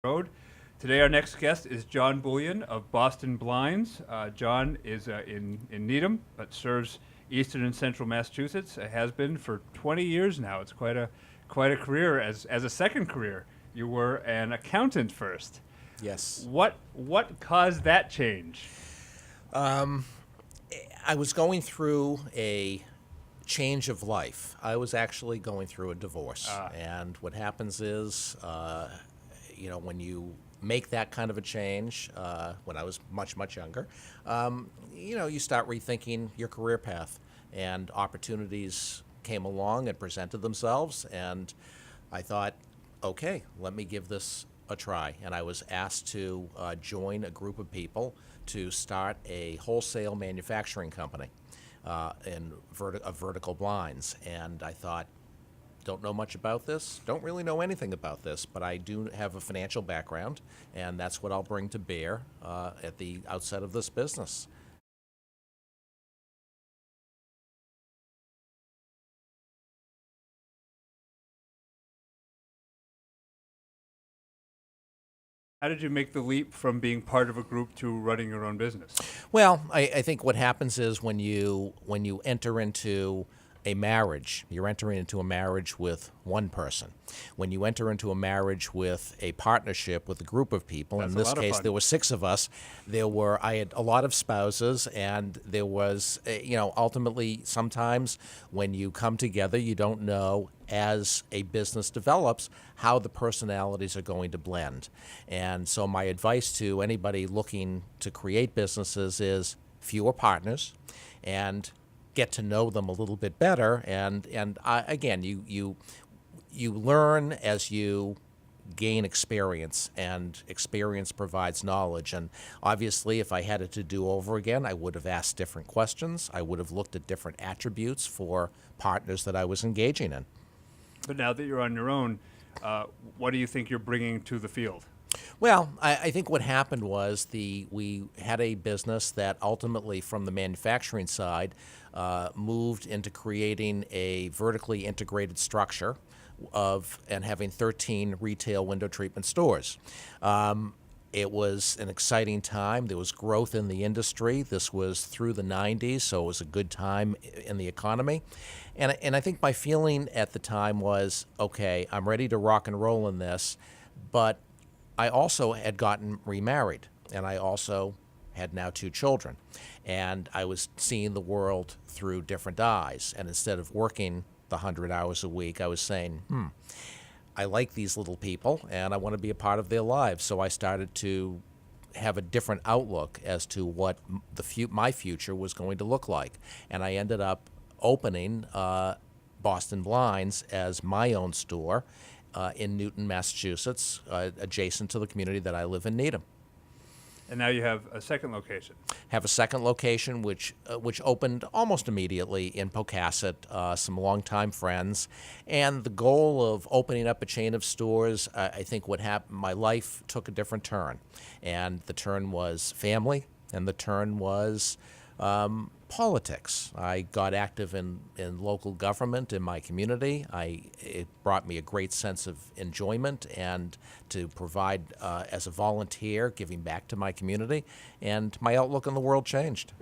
Road. Today, our next guest is John Bulian of Boston Blinds. John is in Needham, but serves Eastern and Central Massachusetts. Has been for 20 years now. It's quite a career. As a second career, you were an accountant first. Yes. What caused that change? I was going through a change of life. I was actually going through a divorce. And what happens is, when you make that kind of a change, when I was much, much younger, you start rethinking your career path. And opportunities came along and presented themselves. And I thought, okay, let me give this a try. And I was asked to join a group of people to start a wholesale manufacturing company of vertical blinds. And I thought, don't know much about this, don't really know anything about this, but I do have a financial background, and that's what I'll bring to bear at the outset of this business. How did you make the leap from being part of a group to running your own business? Well, I think what happens is when you enter into a marriage, you're entering into a marriage with one person. When you enter into a marriage with a partnership with a group of people, That's in a this lot of case fun. there were 6 of us, I had a lot of spouses, and there was, ultimately sometimes when you come together, you don't know as a business develops how the personalities are going to blend. And so my advice to anybody looking to create businesses is fewer partners and get to know them a little bit better. Again, you learn as you gain experience, and experience provides knowledge. And obviously, if I had it to do over again, I would have asked different questions. I would have looked at different attributes for partners that I was engaging in. But now that you're on your own, what do you think you're bringing to the field? Well, I think what happened was we had a business that ultimately, from the manufacturing side, moved into creating a vertically integrated structure and having 13 retail window treatment stores. It was an exciting time. There was growth in the industry. This was through the 90s, so it was a good time in the economy. And I think my feeling at the time was, okay, I'm ready to rock and roll in this, but I also had gotten remarried, and I also had now 2 children. And I was seeing the world through different eyes. And instead of working the 100 hours a week, I was saying, I like these little people, and I want to be a part of their lives. So I started to have a different outlook as to what my future was going to look like. And I ended up opening Boston Blinds as my own store in Newton, Massachusetts, adjacent to the community that I live in, Needham. And now you have a second location. Have a second location, which opened almost immediately in Pocasset, some longtime friends. And the goal of opening up a chain of stores, I think what happened, my life took a different turn. And the turn was family, and the turn was politics. I got active in local government in my community. It brought me a great sense of enjoyment, and to provide as a volunteer, giving back to my community, and my outlook on the world changed.